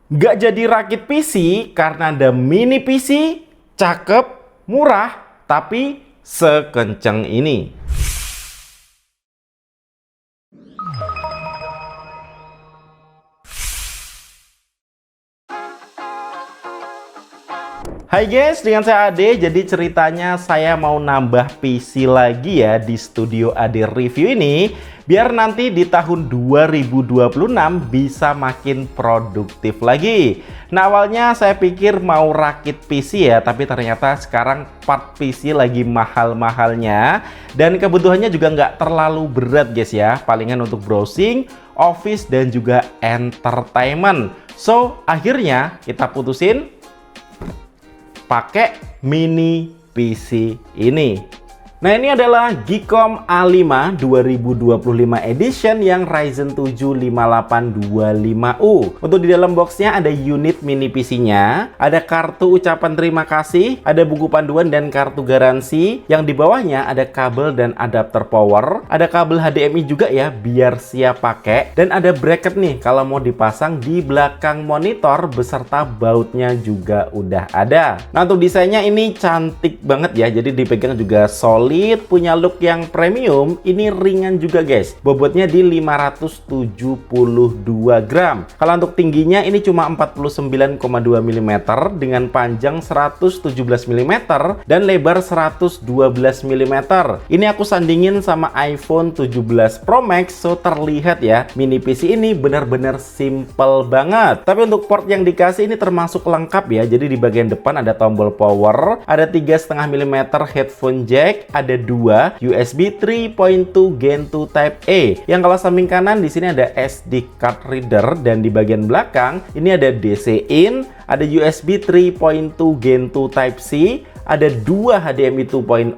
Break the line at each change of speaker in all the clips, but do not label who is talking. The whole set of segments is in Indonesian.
Nggak jadi rakit PC karena ada mini PC, cakep, murah, tapi sekenceng ini. Hai guys, dengan saya Ade. Jadi ceritanya saya mau nambah PC lagi ya di studio Ade Review ini, biar nanti di tahun 2026 bisa makin produktif lagi. Nah, awalnya saya pikir mau rakit PC ya, tapi ternyata sekarang part PC lagi mahal-mahalnya, dan kebutuhannya juga nggak terlalu berat guys ya, palingan untuk browsing, office, dan juga entertainment. So, akhirnya kita putusin pakai mini PC ini. Nah, ini adalah Geekom A5 2025 edition yang Ryzen 7 5825U. Untuk di dalam boxnya ada unit mini PC-nya, ada kartu ucapan terima kasih, ada buku panduan dan kartu garansi. Yang di bawahnya ada kabel dan adapter power, ada kabel HDMI juga ya biar siap pakai, dan ada bracket nih kalau mau dipasang di belakang monitor beserta bautnya juga udah ada. Nah, untuk desainnya ini cantik banget ya, jadi dipegang juga solid, punya look yang premium. Ini ringan juga guys, bobotnya di 572 gram. Kalau untuk tingginya ini cuma 49,2 mm dengan panjang 117 mm dan lebar 112 mm. Ini aku sandingin sama iPhone 17 Pro Max, so terlihat ya mini PC ini benar-benar simple banget. Tapi untuk port yang dikasih ini termasuk lengkap ya. Jadi di bagian depan ada tombol power, ada 3,5 mm headphone jack, ada 2 USB 3.2 Gen 2 Type A. Yang kalau samping kanan di sini ada SD card reader, dan di bagian belakang ini ada DC in, ada USB 3.2 Gen 2 Type C, ada 2 HDMI 2.0,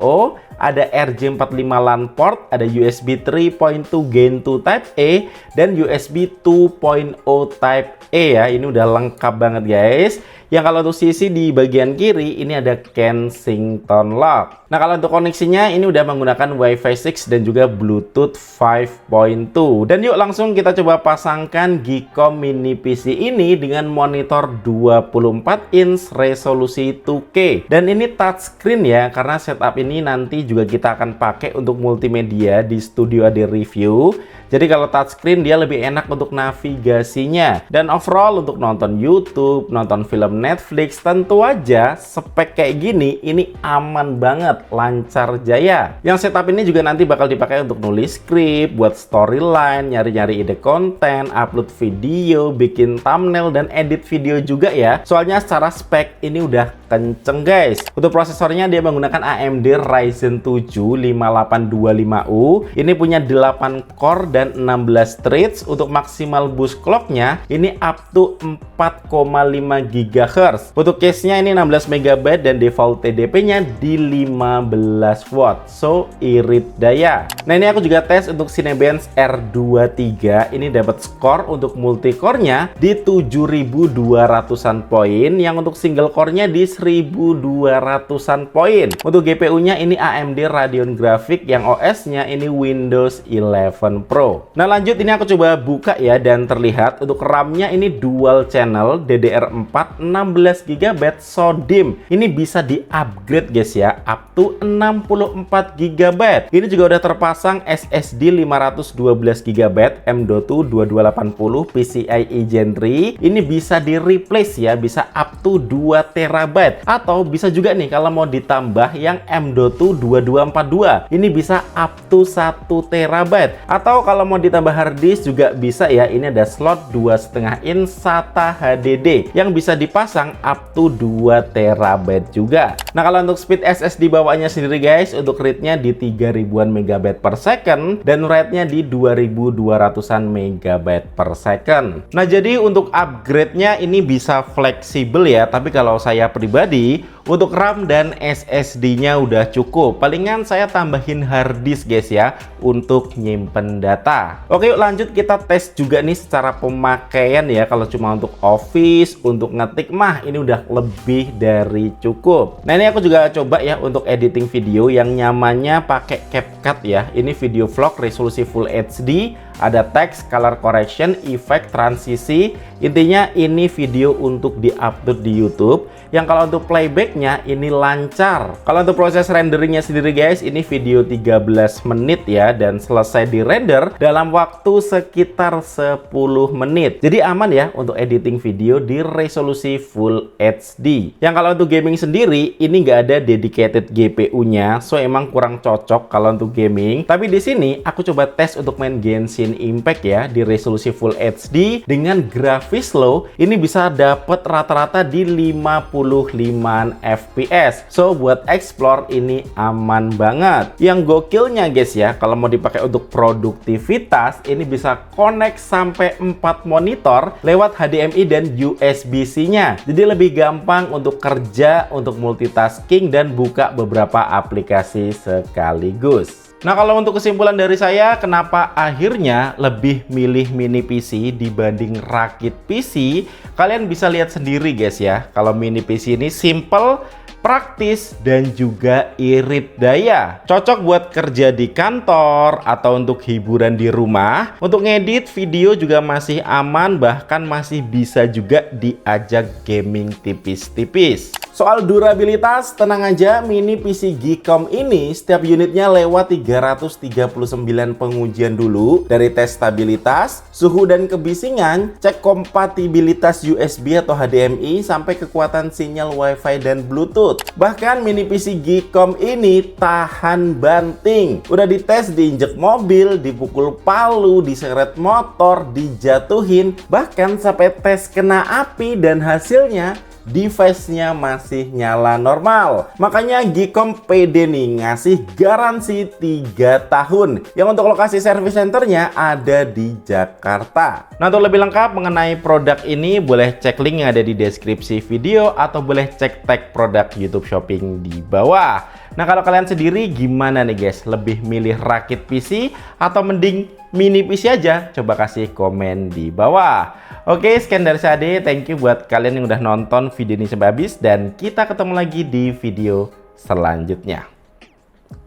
ada RJ45 LAN port, ada USB 3.2 Gen 2 Type A, dan USB 2.0 Type A ya. Ini udah lengkap banget guys. Yang kalau untuk sisi di bagian kiri ini ada Kensington lock. Nah, kalau untuk koneksinya ini udah menggunakan Wi-Fi 6 dan juga Bluetooth 5.2. Dan yuk langsung kita coba pasangkan Geekom mini PC ini dengan monitor 24 inch resolusi 2K. Dan ini touchscreen ya, karena setup ini nanti juga kita akan pakai untuk multimedia di studio Ade Review. Jadi kalau touchscreen dia lebih enak untuk navigasinya. Dan overall untuk nonton YouTube, nonton film Netflix, tentu aja spek kayak gini ini aman banget, lancar jaya. Yang setup ini juga nanti bakal dipakai untuk nulis skrip, buat storyline, nyari-nyari ide konten, upload video, bikin thumbnail, dan edit video juga ya. Soalnya secara spek ini udah kenceng guys. Untuk prosesornya dia menggunakan AMD Ryzen 7 5825U. Ini punya 8 core dan 16 threads. Untuk maksimal boost clocknya ini up to 4,5 GHz. Untuk case-nya ini 16 MB dan default TDP-nya di 15 watt. So irit daya. Nah, ini aku juga tes untuk Cinebench R23. Ini dapat skor untuk multi core-nya di 7.200-an poin, yang untuk single core-nya di 1.200-an poin. Untuk GPU-nya ini AMD Radeon Graphics, yang OS-nya ini Windows 11 Pro. Nah, lanjut ini aku coba buka ya, dan terlihat untuk RAM-nya ini dual channel DDR4 16 GB SODIMM. Ini bisa di-upgrade guys ya, up to 64 GB. Ini juga udah terpasang SSD 512 GB M.2 2280 PCIe Gen 3. Ini bisa di-replace ya, bisa up to 2 TB. Atau bisa juga nih kalau mau ditambah yang M.2 2242. Ini bisa up to 1 TB. Atau kalau mau ditambah hard disk juga bisa ya. Ini ada slot 2,5 in SATA HDD yang bisa dipasang up to 2 TB juga. Nah, kalau untuk speed SSD bawaannya sendiri guys, untuk read-nya di 3000-an MB per second dan write-nya di 2200-an MB per second. Nah, jadi untuk upgrade-nya ini bisa fleksibel ya, tapi kalau saya pribadi Untuk RAM dan SSD-nya udah cukup. Palingan saya tambahin hard disk guys ya untuk nyimpen data. Oke, yuk lanjut kita tes juga nih secara pemakaian ya. Kalau cuma untuk office, untuk ngetik mah ini udah lebih dari cukup. Nah, ini aku juga coba ya untuk editing video yang nyamannya pakai CapCut ya. Ini video vlog resolusi Full HD, ada teks, color correction, efek, transisi. Intinya ini video untuk di-upload di YouTube. Yang kalau untuk playbacknya ini lancar. Kalau untuk proses renderingnya sendiri guys, ini video 13 menit ya, dan selesai di render dalam waktu sekitar 10 menit. Jadi aman ya untuk editing video di resolusi Full HD. Yang kalau untuk gaming sendiri, ini nggak ada dedicated GPU-nya, so emang kurang cocok kalau untuk gaming. Tapi di sini aku coba tes untuk main Genshin Impact ya di resolusi Full HD dengan grafis low. Ini bisa dapat rata-rata di 55 fps. So buat explore ini aman banget. Yang gokilnya guys ya, kalau mau dipakai untuk produktivitas, ini bisa connect sampai 4 monitor lewat HDMI dan USB-C-nya. Jadi lebih gampang untuk kerja, untuk multitasking dan buka beberapa aplikasi sekaligus. Nah, kalau untuk kesimpulan dari saya, kenapa akhirnya lebih milih mini PC dibanding rakit PC, kalian bisa lihat sendiri guys ya. Kalau mini PC ini simple, praktis, dan juga irit daya. Cocok buat kerja di kantor atau untuk hiburan di rumah. Untuk ngedit video juga masih aman, bahkan masih bisa juga diajak gaming tipis-tipis. Soal durabilitas, tenang aja, mini PC Geekom ini setiap unitnya lewat 339 pengujian dulu, dari tes stabilitas, suhu dan kebisingan, cek kompatibilitas USB atau HDMI, sampai kekuatan sinyal WiFi dan Bluetooth. Bahkan mini PC Geekom ini tahan banting. Udah dites diinjek mobil, dipukul palu, diseret motor, dijatuhin, bahkan sampai tes kena api dan hasilnya device-nya masih nyala normal. Makanya Geekom pede nih ngasih garansi 3 tahun. Yang untuk lokasi service centernya ada di Jakarta. Nah, untuk lebih lengkap mengenai produk ini, boleh cek link yang ada di deskripsi video atau boleh cek tag produk YouTube Shopping di bawah. Nah, kalau kalian sendiri gimana nih guys? Lebih milih rakit PC atau mending mini PC aja? Coba kasih komen di bawah. Oke, sekian dari saya Ade. Thank you buat kalian yang udah nonton video ini sampai habis, dan kita ketemu lagi di video selanjutnya.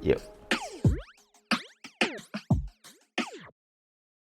Yuk.